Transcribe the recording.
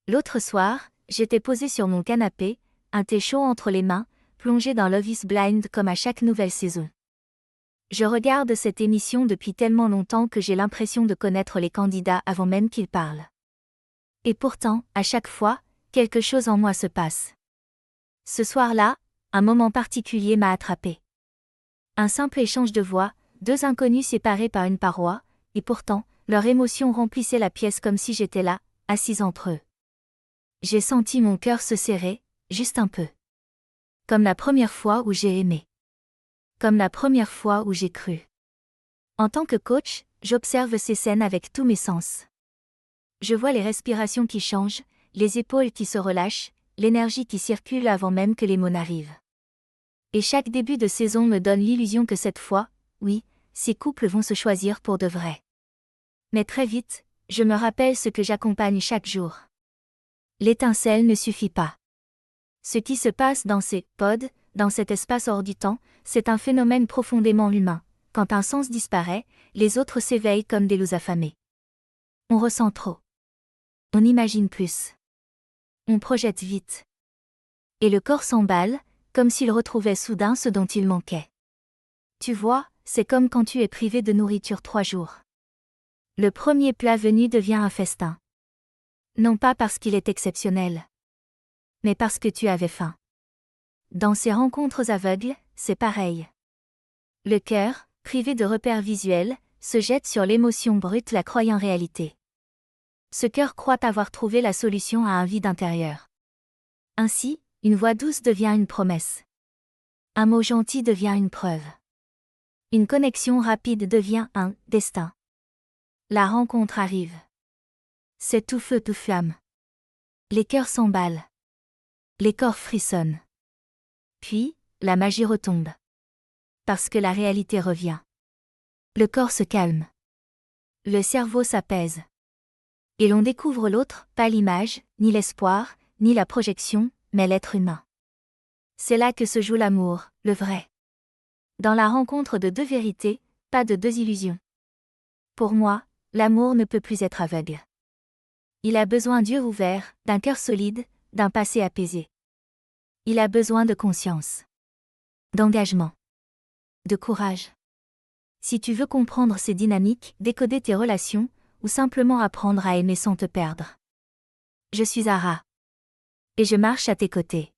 L'autre soir, j'étais posée sur mon canapé, un thé chaud entre les mains, plongée dans Love is Blind comme à chaque nouvelle saison. Je regarde cette émission depuis tellement longtemps que j'ai l'impression de connaître les candidats avant même qu'ils parlent. Et pourtant, à chaque fois, quelque chose en moi se passe. Ce soir-là, un moment particulier m'a attrapé. Un simple échange de voix, deux inconnus séparés par une paroi, et pourtant, leur émotion remplissait la pièce comme si j'étais là, assise entre eux. J'ai senti mon cœur se serrer, juste un peu. Comme la première fois où j'ai aimé. Comme la première fois où j'ai cru. En tant que coach, j'observe ces scènes avec tous mes sens. Je vois les respirations qui changent, les épaules qui se relâchent, l'énergie qui circule avant même que les mots n'arrivent. Et chaque début de saison me donne l'illusion que cette fois, oui, ces couples vont se choisir pour de vrai. Mais très vite, je me rappelle ce que j'accompagne chaque jour. L'étincelle ne suffit pas. Ce qui se passe dans ces pods, dans cet espace hors du temps, c'est un phénomène profondément humain. Quand un sens disparaît, les autres s'éveillent comme des loups affamés. On ressent trop. On imagine plus. On projette vite. Et le corps s'emballe, comme s'il retrouvait soudain ce dont il manquait. Tu vois, c'est comme quand tu es privé de nourriture 3 jours. Le premier plat venu devient un festin. Non pas parce qu'il est exceptionnel, mais parce que tu avais faim. Dans ces rencontres aveugles, c'est pareil. Le cœur, privé de repères visuels, se jette sur l'émotion brute, la croyant réalité. Ce cœur croit avoir trouvé la solution à un vide intérieur. Ainsi, une voix douce devient une promesse. Un mot gentil devient une preuve. Une connexion rapide devient un destin. La rencontre arrive. C'est tout feu tout flamme. Les cœurs s'emballent. Les corps frissonnent. Puis, la magie retombe. Parce que la réalité revient. Le corps se calme. Le cerveau s'apaise. Et l'on découvre l'autre, pas l'image, ni l'espoir, ni la projection, mais l'être humain. C'est là que se joue l'amour, le vrai. Dans la rencontre de deux vérités, pas de deux illusions. Pour moi, l'amour ne peut plus être aveugle. Il a besoin d'yeux ouverts, d'un cœur solide, d'un passé apaisé. Il a besoin de conscience. D'engagement. De courage. Si tu veux comprendre ces dynamiques, décoder tes relations, ou simplement apprendre à aimer sans te perdre. Je suis Ara. Et je marche à tes côtés.